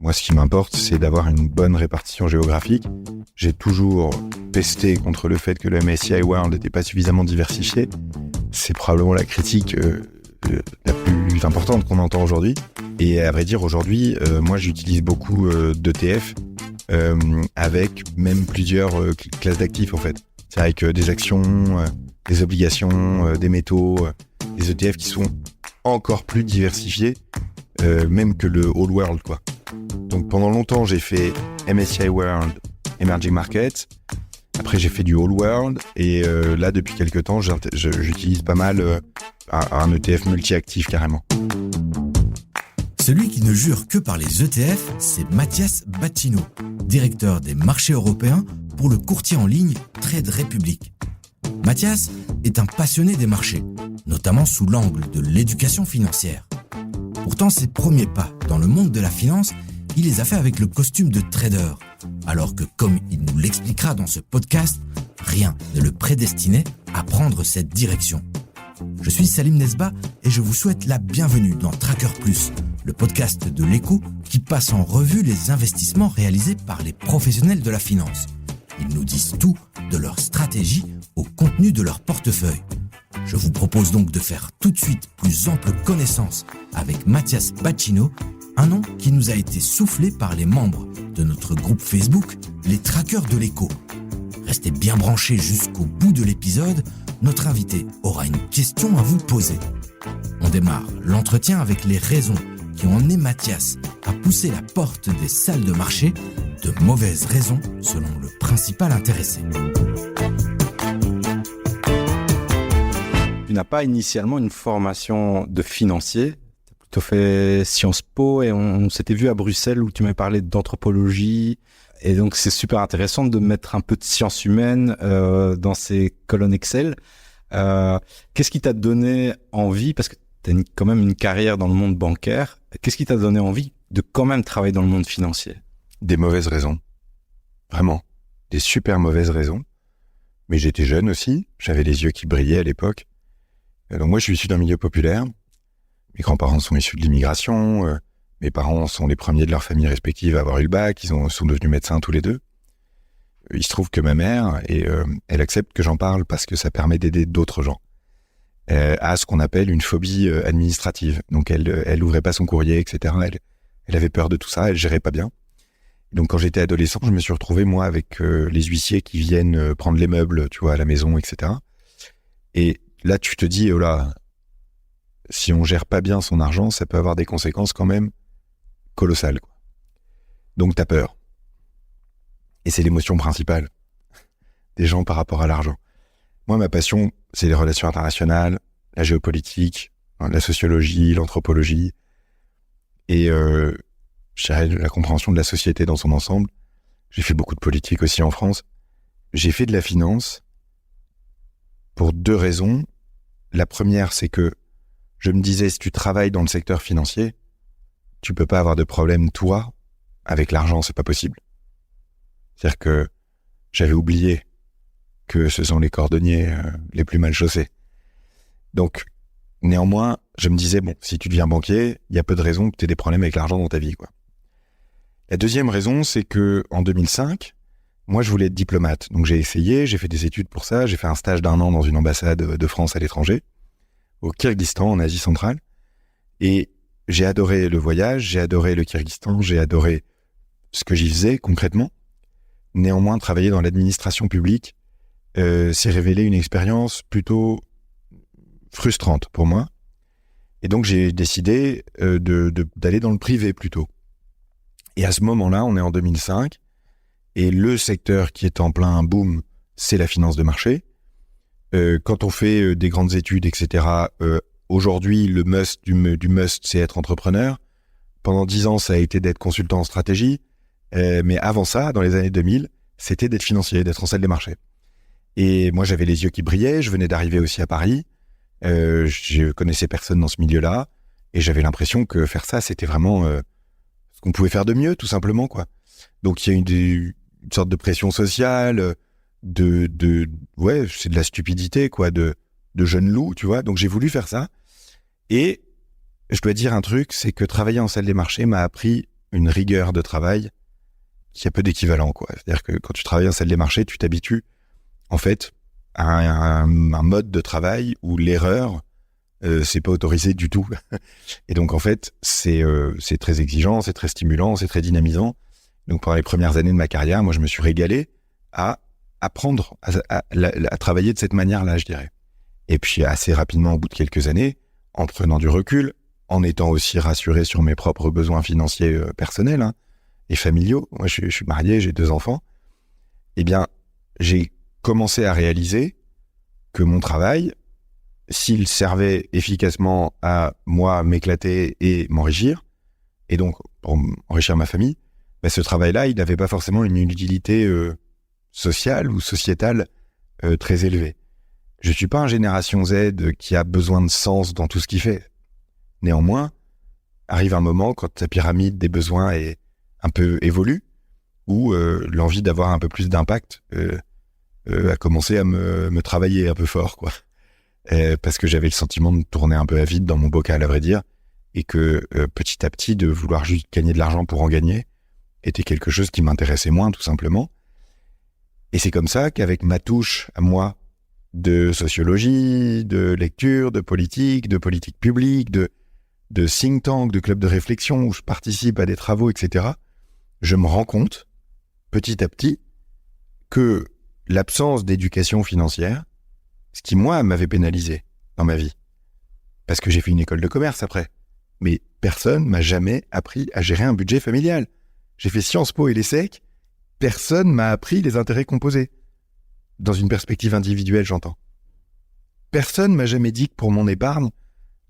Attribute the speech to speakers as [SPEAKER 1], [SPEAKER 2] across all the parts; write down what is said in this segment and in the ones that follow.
[SPEAKER 1] Moi, ce qui m'importe, c'est d'avoir une bonne répartition géographique. J'ai toujours pesté contre le fait que le MSCI World n'était pas suffisamment diversifié. C'est probablement la critique la plus importante qu'on entend aujourd'hui. Et à vrai dire, aujourd'hui, moi, j'utilise beaucoup d'ETF avec même plusieurs classes d'actifs, en fait. C'est avec des actions, des obligations, des métaux, des ETF qui sont encore plus diversifiés, même que le All World, quoi. Donc pendant longtemps, j'ai fait MSCI World, Emerging Markets. Après, j'ai fait du All World. Et là, depuis quelques temps, j'utilise pas mal un ETF multi-actif carrément.
[SPEAKER 2] Celui qui ne jure que par les ETF, c'est Mathias Battino, directeur des marchés européens pour le courtier en ligne Trade Republic. Mathias est un passionné des marchés, notamment sous l'angle de l'éducation financière. Pourtant, ses premiers pas dans le monde de la finance, il les a fait avec le costume de trader, alors que, comme il nous l'expliquera dans ce podcast, rien ne le prédestinait à prendre cette direction. Je suis Salim Nesba et je vous souhaite la bienvenue dans Tracker Plus, le podcast de l'Écho qui passe en revue les investissements réalisés par les professionnels de la finance. Ils nous disent tout de leur stratégie au contenu de leur portefeuille. Je vous propose donc de faire tout de suite plus ample connaissance avec Mathias Battino, un nom qui nous a été soufflé par les membres de notre groupe Facebook, les Trackers de l'Écho. Restez bien branchés jusqu'au bout de l'épisode, notre invité aura une question à vous poser. On démarre l'entretien avec les raisons qui ont emmené Mathias à pousser la porte des salles de marché, de mauvaises raisons selon le principal intéressé.
[SPEAKER 3] Tu n'as pas initialement une formation de financier, tu as plutôt fait Sciences Po et on s'était vu à Bruxelles où tu m'avais parlé d'anthropologie. Et donc, c'est super intéressant de mettre un peu de sciences humaines dans ces colonnes Excel. Qu'est-ce qui t'a donné envie, parce que tu as quand même une carrière dans le monde bancaire, qu'est-ce qui t'a donné envie de quand même travailler dans le monde financier ?
[SPEAKER 1] Des mauvaises raisons. Vraiment. Des super mauvaises raisons. Mais j'étais jeune aussi. J'avais les yeux qui brillaient à l'époque. Donc moi, je suis issu d'un milieu populaire. Mes grands-parents sont issus de l'immigration. Mes parents sont les premiers de leur famille respective à avoir eu le bac. Ils sont devenus médecins tous les deux. Il se trouve que ma mère, elle accepte que j'en parle parce que ça permet d'aider d'autres gens à ce qu'on appelle une phobie administrative. Donc elle ouvrait pas son courrier, etc. Elle avait peur de tout ça, elle gérait pas bien. Donc quand j'étais adolescent, je me suis retrouvé moi avec les huissiers qui viennent prendre les meubles, tu vois, à la maison, etc. Et là, tu te dis, oh là, si on gère pas bien son argent, ça peut avoir des conséquences quand même colossales, quoi. Donc t'as peur. Et c'est l'émotion principale des gens par rapport à l'argent. Moi, ma passion, c'est les relations internationales, la géopolitique, la sociologie, l'anthropologie et je dirais la compréhension de la société dans son ensemble. J'ai fait beaucoup de politique aussi en France. J'ai fait de la finance pour deux raisons. La première, c'est que je me disais, si tu travailles dans le secteur financier, tu peux pas avoir de problème, toi, avec l'argent, c'est pas possible. C'est-à-dire que j'avais oublié que ce sont les cordonniers les plus mal chaussés. Donc, néanmoins, je me disais, bon, si tu deviens banquier, il y a peu de raisons que tu aies des problèmes avec l'argent dans ta vie, quoi. La deuxième raison, c'est que en 2005, moi, je voulais être diplomate. Donc, j'ai essayé, j'ai fait des études pour ça. J'ai fait un stage d'1 an dans une ambassade de France à l'étranger, au Kyrgyzstan, en Asie centrale. Et j'ai adoré le voyage, j'ai adoré le Kyrgyzstan, j'ai adoré ce que j'y faisais concrètement. Néanmoins, travailler dans l'administration publique s'est révélé une expérience plutôt frustrante pour moi. Et donc, j'ai décidé d'aller dans le privé plutôt. Et à ce moment-là, on est en 2005, et le secteur qui est en plein boom, c'est la finance de marché. Quand on fait des grandes études, etc., aujourd'hui, le must du must, c'est être entrepreneur. Pendant 10 ans, ça a été d'être consultant en stratégie. Mais avant ça, dans les années 2000, c'était d'être financier, d'être en salle des marchés. Et moi, j'avais les yeux qui brillaient. Je venais d'arriver aussi à Paris. Je connaissais personne dans ce milieu-là. Et j'avais l'impression que faire ça, c'était vraiment ce qu'on pouvait faire de mieux, tout simplement, quoi. Donc, il y a une sorte de pression sociale, ouais, c'est de la stupidité, quoi, de jeunes loups, tu vois. Donc, j'ai voulu faire ça. Et je dois dire un truc, c'est que travailler en salle des marchés m'a appris une rigueur de travail qui a peu d'équivalent, quoi. C'est-à-dire que quand tu travailles en salle des marchés, tu t'habitues, en fait, à un mode de travail où l'erreur, c'est pas autorisé du tout. Et donc, en fait, c'est très exigeant, c'est très stimulant, c'est très dynamisant. Donc, pendant les premières années de ma carrière, moi, je me suis régalé à apprendre à travailler de cette manière-là, je dirais. Et puis, assez rapidement, au bout de quelques années, en prenant du recul, en étant aussi rassuré sur mes propres besoins financiers personnels et familiaux. Moi, je suis marié, j'ai 2 enfants. Eh bien, j'ai commencé à réaliser que mon travail, s'il servait efficacement à moi m'éclater et m'enrichir, et donc pour enrichir ma famille, ce travail-là, il n'avait pas forcément une utilité sociale ou sociétale très élevée. Je suis pas un génération Z qui a besoin de sens dans tout ce qu'il fait. Néanmoins, arrive un moment quand ta pyramide des besoins est un peu évolue, où l'envie d'avoir un peu plus d'impact a commencé à me travailler un peu fort, quoi. Parce que j'avais le sentiment de tourner un peu à vide dans mon bocal, à vrai dire, et que petit à petit, de vouloir juste gagner de l'argent pour en gagner était quelque chose qui m'intéressait moins, tout simplement. Et c'est comme ça qu'avec ma touche à moi de sociologie, de lecture, de politique publique, de think tank, de club de réflexion où je participe à des travaux, etc., je me rends compte, petit à petit, que l'absence d'éducation financière, ce qui, moi, m'avait pénalisé dans ma vie, parce que j'ai fait une école de commerce après, mais personne m'a jamais appris à gérer un budget familial. J'ai fait Sciences Po et l'ESSEC, personne m'a appris les intérêts composés. Dans une perspective individuelle, j'entends. Personne m'a jamais dit que pour mon épargne,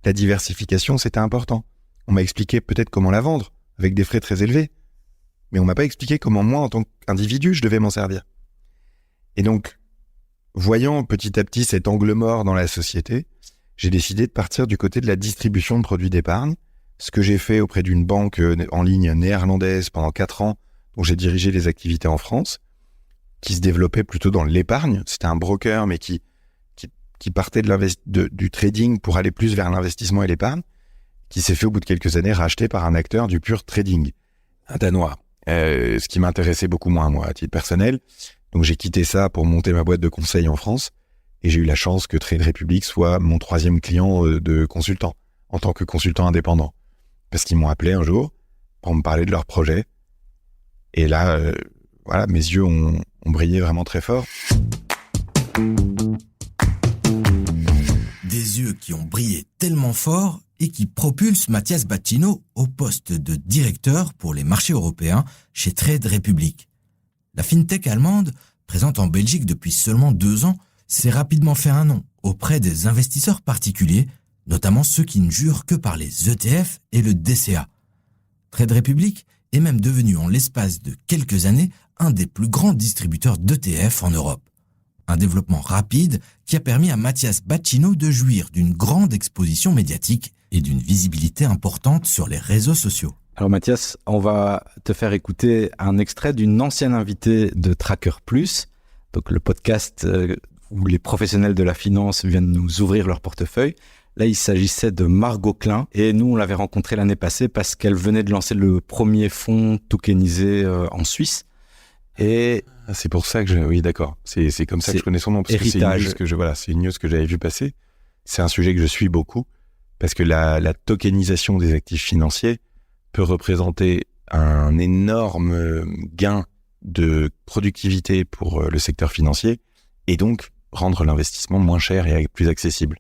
[SPEAKER 1] la diversification, c'était important. On m'a expliqué peut-être comment la vendre, avec des frais très élevés. Mais on m'a pas expliqué comment moi, en tant qu'individu, je devais m'en servir. Et donc, voyant petit à petit cet angle mort dans la société, j'ai décidé de partir du côté de la distribution de produits d'épargne, ce que j'ai fait auprès d'une banque en ligne néerlandaise pendant 4 ans, dont j'ai dirigé les activités en France, qui se développait plutôt dans l'épargne. C'était un broker, mais qui partait du trading pour aller plus vers l'investissement et l'épargne, qui s'est fait au bout de quelques années racheter par un acteur du pur trading, un Danois. Ce qui m'intéressait beaucoup moins, moi, à titre personnel. Donc j'ai quitté ça pour monter ma boîte de conseil en France, et j'ai eu la chance que Trade Republic soit mon 3e client de consultant, en tant que consultant indépendant. Parce qu'ils m'ont appelé un jour pour me parler de leur projet. Et là, voilà, mes yeux ont brillé vraiment très fort.
[SPEAKER 2] Des yeux qui ont brillé tellement fort et qui propulsent Mathias Battino au poste de directeur pour les marchés européens chez Trade Republic. La fintech allemande, présente en Belgique depuis seulement 2 ans, s'est rapidement fait un nom auprès des investisseurs particuliers, notamment ceux qui ne jurent que par les ETF et le DCA. Trade Republic est même devenu en l'espace de quelques années un des plus grands distributeurs d'ETF en Europe. Un développement rapide qui a permis à Mathias Battino de jouir d'une grande exposition médiatique et d'une visibilité importante sur les réseaux sociaux.
[SPEAKER 3] Alors Mathias, on va te faire écouter un extrait d'une ancienne invitée de Tracker Plus, donc le podcast où les professionnels de la finance viennent nous ouvrir leur portefeuille. Là, il s'agissait de Margot Klein, et nous, on l'avait rencontrée l'année passée parce qu'elle venait de lancer le premier fonds tokenisé en Suisse. Et
[SPEAKER 1] c'est pour ça que oui, d'accord. C'est comme ça que je connais son nom, parce
[SPEAKER 3] héritage.
[SPEAKER 1] que c'est une news que j'avais vu passer. C'est un sujet que je suis beaucoup, parce que la tokenisation des actifs financiers peut représenter un énorme gain de productivité pour le secteur financier, et donc rendre l'investissement moins cher et plus accessible.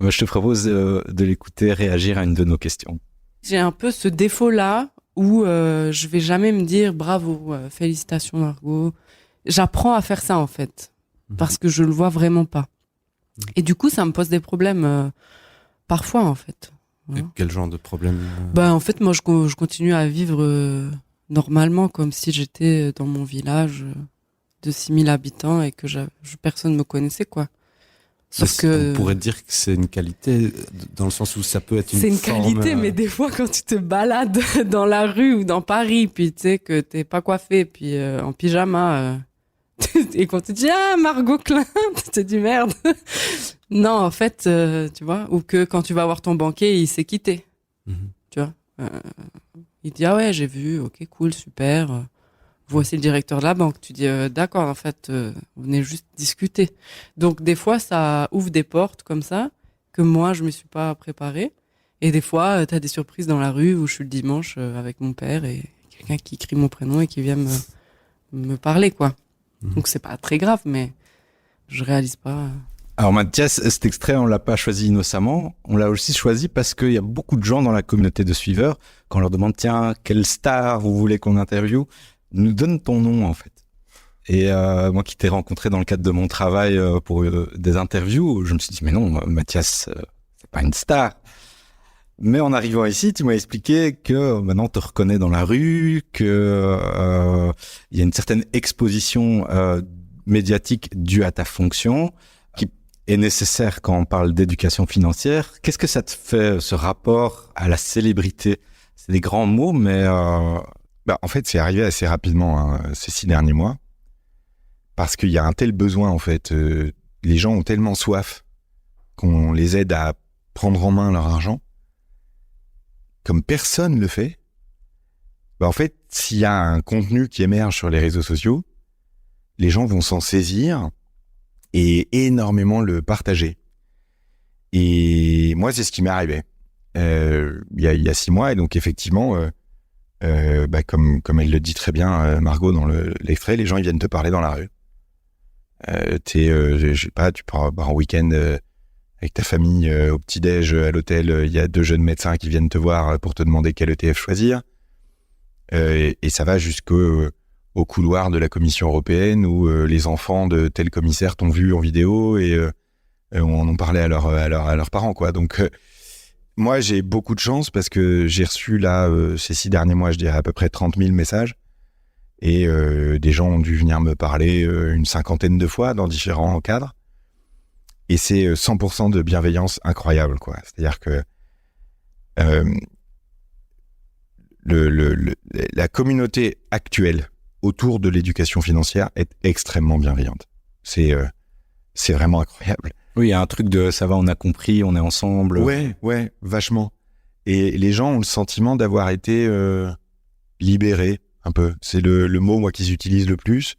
[SPEAKER 3] Je te propose de l'écouter réagir à une de nos questions.
[SPEAKER 4] J'ai un peu ce défaut-là où je vais jamais me dire bravo, félicitations Margot. J'apprends à faire ça en fait, parce que je le vois vraiment pas. Et du coup, ça me pose des problèmes parfois en fait.
[SPEAKER 5] Et quel genre de problème
[SPEAKER 4] En fait, moi, je continue à vivre normalement comme si j'étais dans mon village de 6000 habitants et que personne me connaissait, quoi.
[SPEAKER 5] Sauf que on pourrait dire que c'est une qualité dans le sens où ça peut être une forme...
[SPEAKER 4] C'est une qualité, mais des fois quand tu te balades dans la rue ou dans Paris, puis tu sais que t'es pas coiffé, puis en pyjama, et qu'on te dit ah Margot Klein, tu te dis merde. Non, en fait, tu vois, ou que quand tu vas voir ton banquier, il s'est quitté, tu vois. Il dit, ah ouais, j'ai vu, ok, cool, super. Voici le directeur de la banque. Tu dis, d'accord, en fait, vous venez juste discuter. Donc, des fois, ça ouvre des portes comme ça, que moi, je me suis pas préparée. Et des fois, tu as des surprises dans la rue où je suis le dimanche avec mon père et quelqu'un qui crie mon prénom et qui vient me parler, quoi. Donc, c'est pas très grave, mais je réalise pas.
[SPEAKER 3] Alors Mathias, cet extrait, on l'a pas choisi innocemment. On l'a aussi choisi parce qu'il y a beaucoup de gens dans la communauté de suiveurs, quand on leur demande, tiens, quelle star vous voulez qu'on interviewe, nous donne ton nom, en fait. Et moi qui t'ai rencontré dans le cadre de mon travail pour des interviews, je me suis dit, mais non, Mathias, c'est pas une star. Mais en arrivant ici, tu m'as expliqué que maintenant on te reconnaît dans la rue, que il y a une certaine exposition médiatique due à ta fonction, qui est nécessaire quand on parle d'éducation financière. Qu'est-ce que ça te fait, ce rapport à la célébrité? C'est des grands mots, mais...
[SPEAKER 1] En fait, c'est arrivé assez rapidement, ces 6 derniers mois, parce qu'il y a un tel besoin, en fait. Les gens ont tellement soif qu'on les aide à prendre en main leur argent. Comme personne le fait, en fait, s'il y a un contenu qui émerge sur les réseaux sociaux, les gens vont s'en saisir et énormément le partager. Et moi, c'est ce qui m'est arrivé il y a 6 mois. Et donc, effectivement, comme elle le dit très bien, Margot, dans l'extrait, les gens, ils viennent te parler dans la rue. Je sais pas, tu pars en week-end avec ta famille au petit-déj à l'hôtel, il y a 2 jeunes médecins qui viennent te voir pour te demander quel ETF choisir. Et ça va jusqu'au couloir de la Commission européenne où les enfants de tel commissaire t'ont vu en vidéo et on en parlait à leurs parents, quoi. Donc, moi, j'ai beaucoup de chance parce que j'ai reçu là, ces 6 derniers mois, je dirais à peu près 30 000 messages. Et des gens ont dû venir me parler une 50aine de fois dans différents cadres. Et c'est 100% de bienveillance incroyable, quoi. C'est-à-dire que la communauté actuelle autour de l'éducation financière est extrêmement bienveillante. C'est vraiment incroyable.
[SPEAKER 3] Oui, il y a un truc de ça va, on a compris, on est ensemble.
[SPEAKER 1] Ouais, vachement. Et les gens ont le sentiment d'avoir été libérés un peu. C'est le mot, moi, qu'ils utilisent le plus.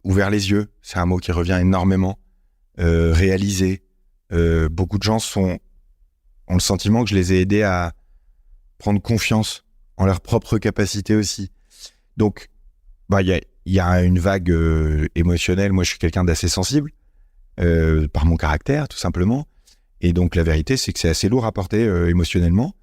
[SPEAKER 1] Ouvert les yeux, c'est un mot qui revient énormément. Réalisé. Beaucoup de gens ont le sentiment que je les ai aidés à prendre confiance en leurs propres capacités aussi. Donc, il y a une vague émotionnelle. Moi, je suis quelqu'un d'assez sensible par mon caractère, tout simplement. Et donc, la vérité, c'est que c'est assez lourd à porter émotionnellement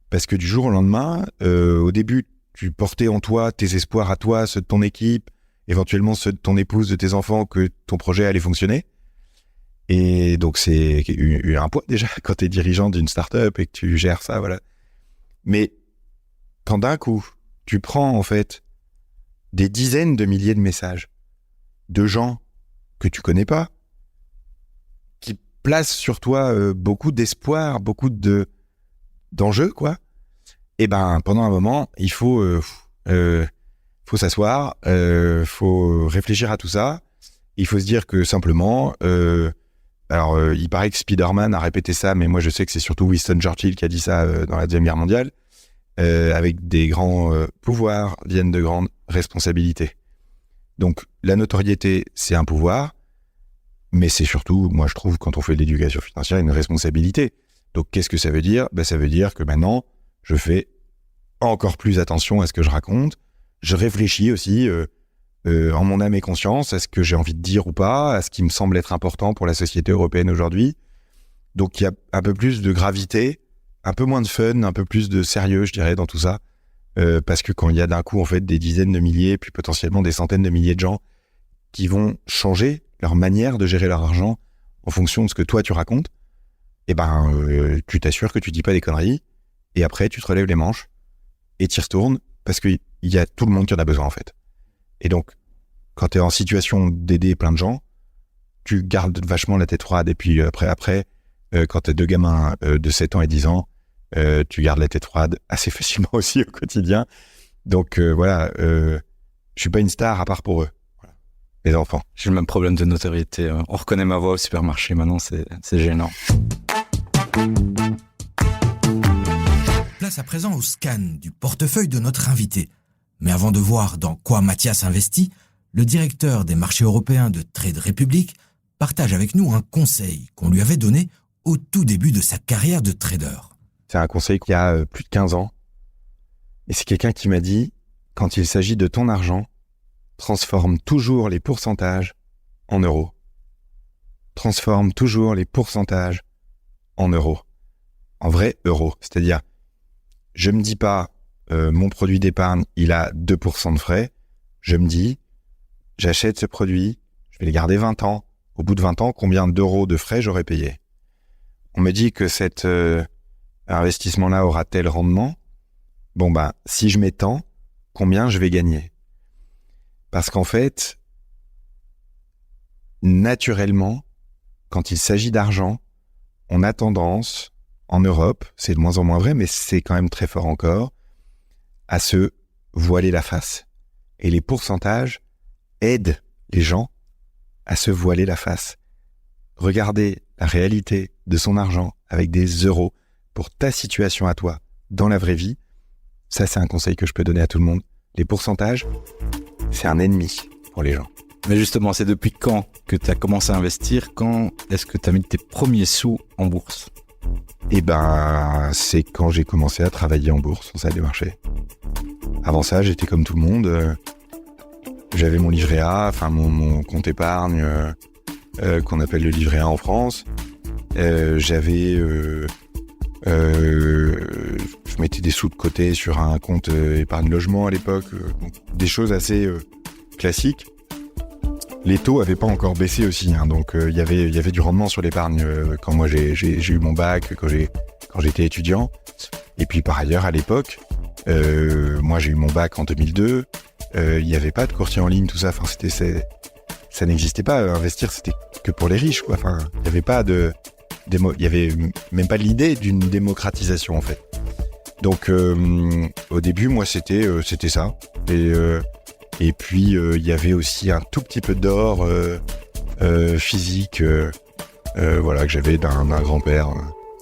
[SPEAKER 1] parce que du jour au lendemain, au début, tu portais en toi tes espoirs à toi, ceux de ton équipe, éventuellement ceux de ton épouse, de tes enfants, que ton projet allait fonctionner. Et donc, c'est un poids déjà quand tu es dirigeant d'une start-up et que tu gères ça, voilà. Mais quand d'un coup, tu prends en fait des dizaines de milliers de messages de gens que tu connais pas, qui placent sur toi beaucoup d'espoir, beaucoup d'enjeux, quoi. Et pendant un moment, il faut s'asseoir, faut réfléchir à tout ça. Il faut se dire que simplement... il paraît que Spider-Man a répété ça, mais moi je sais que c'est surtout Winston Churchill qui a dit ça dans la Deuxième Guerre mondiale. Avec des grands pouvoirs viennent de grandes responsabilités. Donc la notoriété, c'est un pouvoir, mais c'est surtout, moi je trouve, quand on fait de l'éducation financière, une responsabilité. Donc qu'est-ce que ça veut dire ? Ça veut dire que maintenant, je fais encore plus attention à ce que je raconte. Je réfléchis aussi en mon âme et conscience à ce que j'ai envie de dire ou pas, à ce qui me semble être important pour la société européenne aujourd'hui. Donc il y a un peu plus de gravité, un peu moins de fun, un peu plus de sérieux, je dirais, dans tout ça. Parce que quand il y a d'un coup en fait des dizaines de milliers, puis potentiellement des centaines de milliers de gens qui vont changer leur manière de gérer leur argent en fonction de ce que toi tu racontes, tu t'assures que tu dis pas des conneries, et après tu te relèves les manches et tu y retournes parce qu'il y a tout le monde qui en a besoin en fait. Et donc, quand tu es en situation d'aider plein de gens, tu gardes vachement la tête froide. Et puis après, quand tu as 2 gamins de 7 ans et 10 ans, tu gardes la tête froide assez facilement aussi au quotidien. Donc voilà, je suis pas une star à part pour eux, voilà. Les enfants.
[SPEAKER 3] J'ai le même problème de notoriété. On reconnaît ma voix au supermarché maintenant, c'est gênant.
[SPEAKER 2] Place passe à présent au scan du portefeuille de notre invité. Mais avant de voir dans quoi Mathias investit, le directeur des marchés européens de Trade Republic partage avec nous un conseil qu'on lui avait donné au tout début de sa carrière de trader.
[SPEAKER 1] C'est un conseil qu'il y a plus de 15 ans. Et c'est quelqu'un qui m'a dit, quand il s'agit de ton argent, transforme toujours les pourcentages en euros. Transforme toujours les pourcentages en euros. En vrai, euros. C'est-à-dire, je me dis pas, mon produit d'épargne, il a 2% de frais. Je me dis, j'achète ce produit, je vais le garder 20 ans. Au bout de 20 ans, combien d'euros de frais j'aurais payé? On me dit que cet investissement-là aura tel rendement. Bon, si je mets tant, combien je vais gagner? Parce qu'en fait, naturellement, quand il s'agit d'argent, on a tendance, en Europe, c'est de moins en moins vrai, mais c'est quand même très fort encore, à se voiler la face. Et les pourcentages aident les gens à se voiler la face. Regardez la réalité de son argent avec des euros pour ta situation à toi dans la vraie vie. Ça, c'est un conseil que je peux donner à tout le monde. Les pourcentages, c'est un ennemi pour les gens.
[SPEAKER 3] Mais justement, c'est depuis quand que tu as commencé à investir? Quand est-ce que tu as mis tes premiers sous en bourse?
[SPEAKER 1] C'est quand j'ai commencé à travailler en bourse, en salle des marchés. Avant ça, j'étais comme tout le monde. J'avais mon livret A, mon compte épargne, qu'on appelle le livret A en France. Je mettais des sous de côté sur un compte épargne logement à l'époque. Des choses assez classiques. Les taux avaient pas encore baissé aussi, donc il y avait du rendement sur l'épargne quand moi j'ai eu mon bac, quand j'étais étudiant. Et puis par ailleurs à l'époque, moi j'ai eu mon bac en 2002. Il n'y avait pas de courtier en ligne, tout ça. Ça n'existait pas. Investir, c'était que pour les riches, quoi. Il y avait pas il y avait même pas l'idée d'une démocratisation en fait. Donc au début, moi c'était ça. Et puis il y avait aussi un tout petit peu d'or physique, que j'avais d'un grand-père.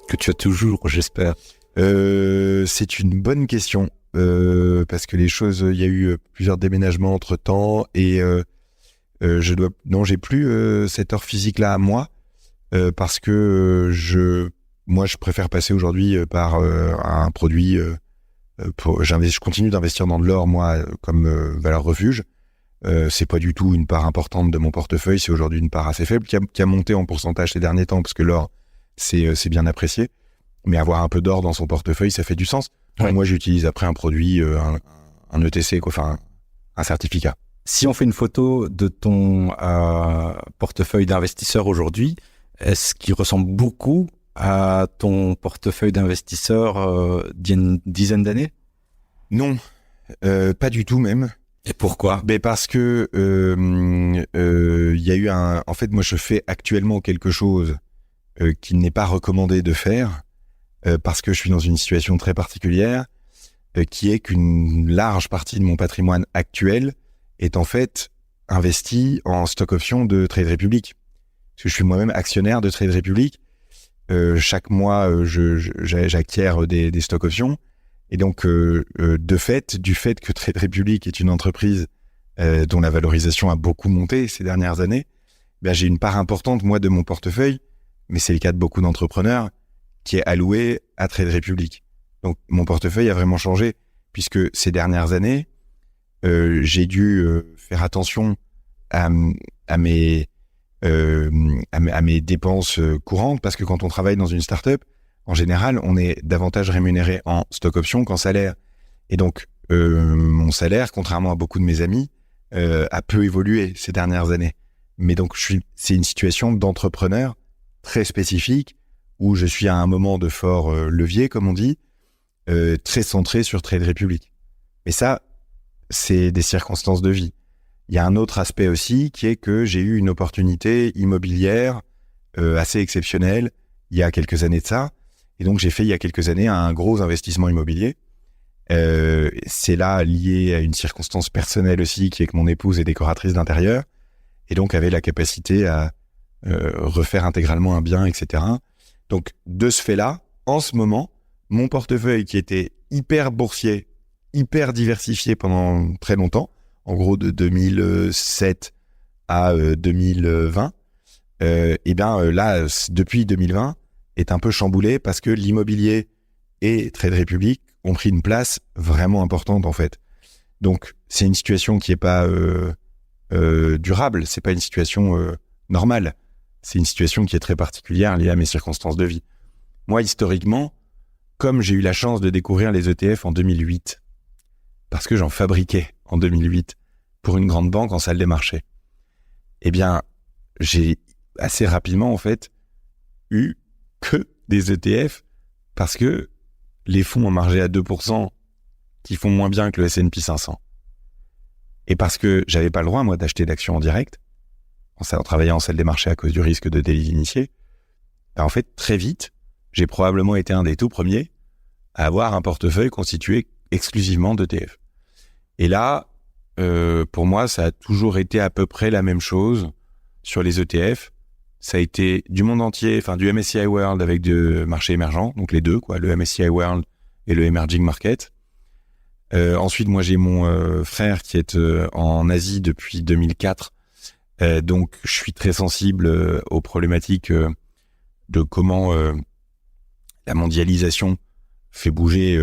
[SPEAKER 3] Que tu as toujours, j'espère.
[SPEAKER 1] C'est une bonne question. Parce que il y a eu plusieurs déménagements entre temps et j'ai plus cet or physique là à moi parce que je préfère passer aujourd'hui par un produit. Je continue d'investir dans de l'or moi comme valeur refuge. C'est pas du tout une part importante de mon portefeuille, c'est aujourd'hui une part assez faible qui a monté en pourcentage ces derniers temps parce que l'or c'est bien apprécié. Mais avoir un peu d'or dans son portefeuille, ça fait du sens. Ouais. Moi, j'utilise après un produit, un ETC, un certificat.
[SPEAKER 3] Si on fait une photo de ton portefeuille d'investisseur aujourd'hui, est-ce qu'il ressemble beaucoup à ton portefeuille d'investisseur d'il y a une dizaine d'années?
[SPEAKER 1] Non, pas du tout même.
[SPEAKER 3] Et pourquoi?
[SPEAKER 1] Parce que y a eu en fait, moi, je fais actuellement quelque chose qu'il n'est pas recommandé de faire. Parce que je suis dans une situation très particulière, qui est qu'une large partie de mon patrimoine actuel est en fait investi en stock options de Trade Republic. Parce que je suis moi-même actionnaire de Trade Republic. Chaque mois, j'acquiers des stock options. Et donc, du fait que Trade Republic est une entreprise dont la valorisation a beaucoup monté ces dernières années, j'ai une part importante, moi, de mon portefeuille, mais c'est le cas de beaucoup d'entrepreneurs, qui est alloué à Trade Republic. Donc, mon portefeuille a vraiment changé, puisque ces dernières années, j'ai dû faire attention à mes dépenses courantes, parce que quand on travaille dans une start-up, en général, on est davantage rémunéré en stock option qu'en salaire. Et donc, mon salaire, contrairement à beaucoup de mes amis, a peu évolué ces dernières années. Mais donc, c'est une situation d'entrepreneur très spécifique, où je suis à un moment de fort levier, comme on dit, très centré sur Trade Republic. Et ça, c'est des circonstances de vie. Il y a un autre aspect aussi, qui est que j'ai eu une opportunité immobilière assez exceptionnelle il y a quelques années de ça. Et donc, j'ai fait il y a quelques années un gros investissement immobilier. C'est là lié à une circonstance personnelle aussi, qui est que mon épouse est décoratrice d'intérieur, et donc avait la capacité à refaire intégralement un bien, etc. Donc, de ce fait-là, en ce moment, mon portefeuille qui était hyper boursier, hyper diversifié pendant très longtemps, en gros de 2007 à 2020, là, depuis 2020, est un peu chamboulé parce que l'immobilier et Trade Republic ont pris une place vraiment importante en fait. Donc c'est une situation qui est pas durable, c'est pas une situation normale, c'est une situation qui est très particulière liée à mes circonstances de vie. Moi historiquement, comme j'ai eu la chance de découvrir les ETF en 2008, parce que j'en fabriquais en 2008 pour une grande banque en salle des marchés, eh bien j'ai assez rapidement en fait eu que des ETF parce que les fonds ont margé à 2% qui font moins bien que le S&P 500. Et parce que j'avais pas le droit, moi, d'acheter d'actions en direct, en travaillant en salle des marchés à cause du risque de délit d'initié, en fait, très vite, j'ai probablement été un des tout premiers à avoir un portefeuille constitué exclusivement d'ETF. Et là, pour moi, ça a toujours été à peu près la même chose sur les ETF. Ça a été du monde entier, enfin du MSCI World avec des marchés émergents, donc les deux, quoi, le MSCI World et le Emerging Market. Ensuite, moi, j'ai mon frère qui est en Asie depuis 2004, donc je suis très sensible aux problématiques de comment la mondialisation fait bouger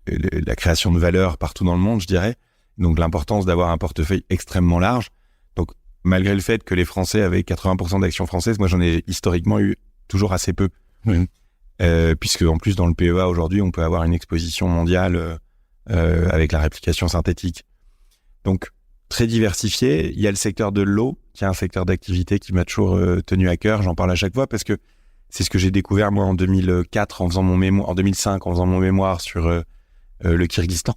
[SPEAKER 1] la création de valeur partout dans le monde, je dirais. Donc l'importance d'avoir un portefeuille extrêmement large. Donc malgré le fait que les Français avaient 80% d'actions françaises, moi j'en ai historiquement eu toujours assez peu.
[SPEAKER 3] Oui.
[SPEAKER 1] Puisque en plus dans le PEA aujourd'hui, on peut avoir une exposition mondiale avec la réplication synthétique. Donc très diversifié. Il y a le secteur de l'eau, qui est un secteur d'activité qui m'a toujours tenu à cœur. J'en parle à chaque fois parce que c'est ce que j'ai découvert moi en 2004 en faisant mon mémoire, en 2005 en faisant mon mémoire sur le Kyrgyzstan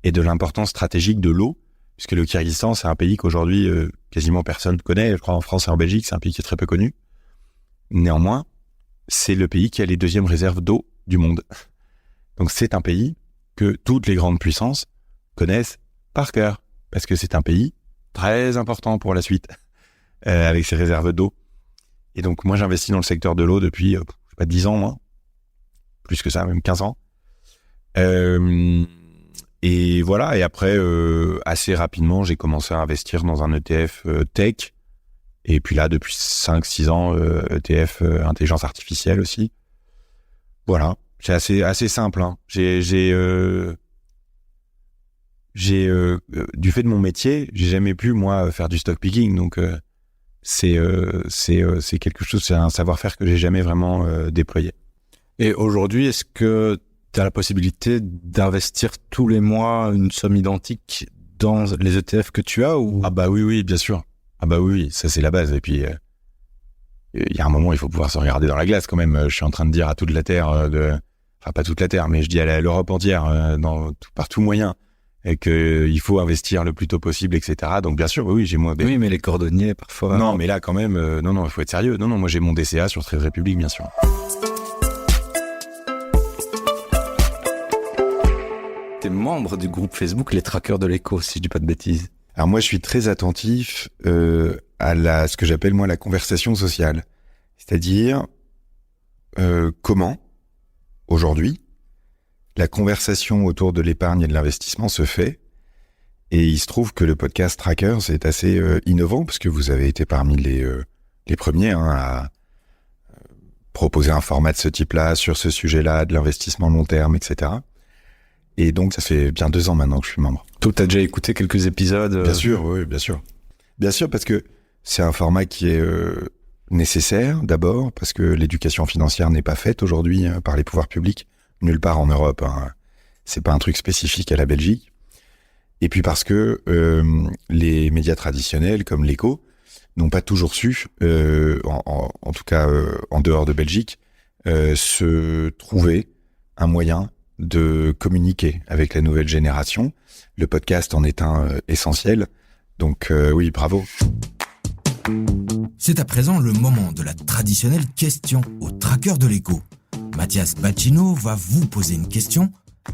[SPEAKER 1] et de l'importance stratégique de l'eau. Puisque le Kyrgyzstan, c'est un pays qu'aujourd'hui, quasiment personne ne connaît. Je crois en France et en Belgique, c'est un pays qui est très peu connu. Néanmoins, c'est le pays qui a les deuxièmes réserves d'eau du monde. Donc c'est un pays que toutes les grandes puissances connaissent par cœur. Parce que c'est un pays très important pour la suite, avec ses réserves d'eau. Et donc moi, j'investis dans le secteur de l'eau depuis, je sais pas, 10 ans, moi. Plus que ça, même 15 ans. Et voilà, et après, assez rapidement, j'ai commencé à investir dans un ETF tech. Et puis là, depuis 5-6 ans, ETF intelligence artificielle aussi. Voilà, c'est assez simple. Hein. Du fait de mon métier, j'ai jamais pu, moi, faire du stock picking. Donc, c'est quelque chose, c'est un savoir-faire que j'ai jamais vraiment déployé.
[SPEAKER 3] Et aujourd'hui, est-ce que tu as la possibilité d'investir tous les mois une somme identique dans les ETF que tu as ou...
[SPEAKER 1] Ah bah oui, bien sûr. Ah bah oui, ça c'est la base. Et puis, il y a un moment, il faut pouvoir se regarder dans la glace quand même. Je suis en train de dire à toute la Terre, enfin pas toute la Terre, mais je dis à l'Europe entière, par tout moyen, et qu'il faut investir le plus tôt possible, etc. Donc bien sûr, oui, j'ai moi...
[SPEAKER 3] Oui, mais les cordonniers, parfois...
[SPEAKER 1] Non, mais là quand même, non, il faut être sérieux. Non, moi j'ai mon DCA sur Trade Republic, bien sûr.
[SPEAKER 3] T'es membre du groupe Facebook Les Traqueurs de l'écho, si je dis pas de bêtises.
[SPEAKER 1] Alors moi, je suis très attentif à ce que j'appelle moi la conversation sociale. C'est-à-dire comment, aujourd'hui, la conversation autour de l'épargne et de l'investissement se fait. Et il se trouve que le podcast Trackers est assez innovant, parce que vous avez été parmi les premiers à proposer un format de ce type-là, sur ce sujet-là, de l'investissement long terme, etc. Et donc, ça fait bien 2 ans maintenant que je suis membre.
[SPEAKER 3] Toi, t'as déjà écouté quelques épisodes
[SPEAKER 1] Bien sûr, oui, bien sûr. Bien sûr, parce que c'est un format qui est nécessaire, d'abord, parce que l'éducation financière n'est pas faite aujourd'hui par les pouvoirs publics, nulle part en Europe. Hein. C'est pas un truc spécifique à la Belgique. Et puis parce que les médias traditionnels, comme l'Écho, n'ont pas toujours su, en tout cas en dehors de Belgique, se trouver un moyen de communiquer avec la nouvelle génération. Le podcast en est un essentiel. Donc oui, bravo.
[SPEAKER 2] C'est à présent le moment de la traditionnelle question au traqueur de l'écho. Mathias Bacchino va vous poser une question.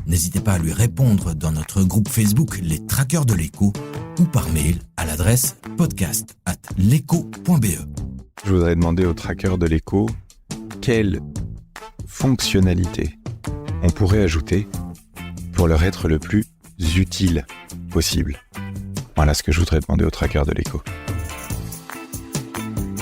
[SPEAKER 2] N'hésitez pas à lui répondre dans notre groupe Facebook Les Traqueurs de l'écho ou par mail à l'adresse podcast@leco.be.
[SPEAKER 1] Je voudrais demander au traqueur de l'écho quelle fonctionnalité on pourrait ajouter pour leur être le plus utile possible. Voilà ce que je voudrais demander aux trackers de l'écho.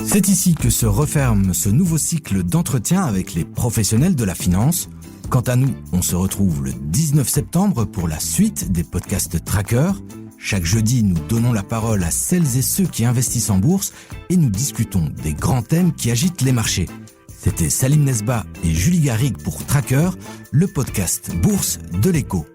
[SPEAKER 2] C'est ici que se referme ce nouveau cycle d'entretien avec les professionnels de la finance. Quant à nous, on se retrouve le 19 septembre pour la suite des podcasts Tracker. Chaque jeudi, nous donnons la parole à celles et ceux qui investissent en bourse et nous discutons des grands thèmes qui agitent les marchés. C'était Salim Nesba et Julie Garrigue pour Tracker, le podcast Bourse de l'Écho.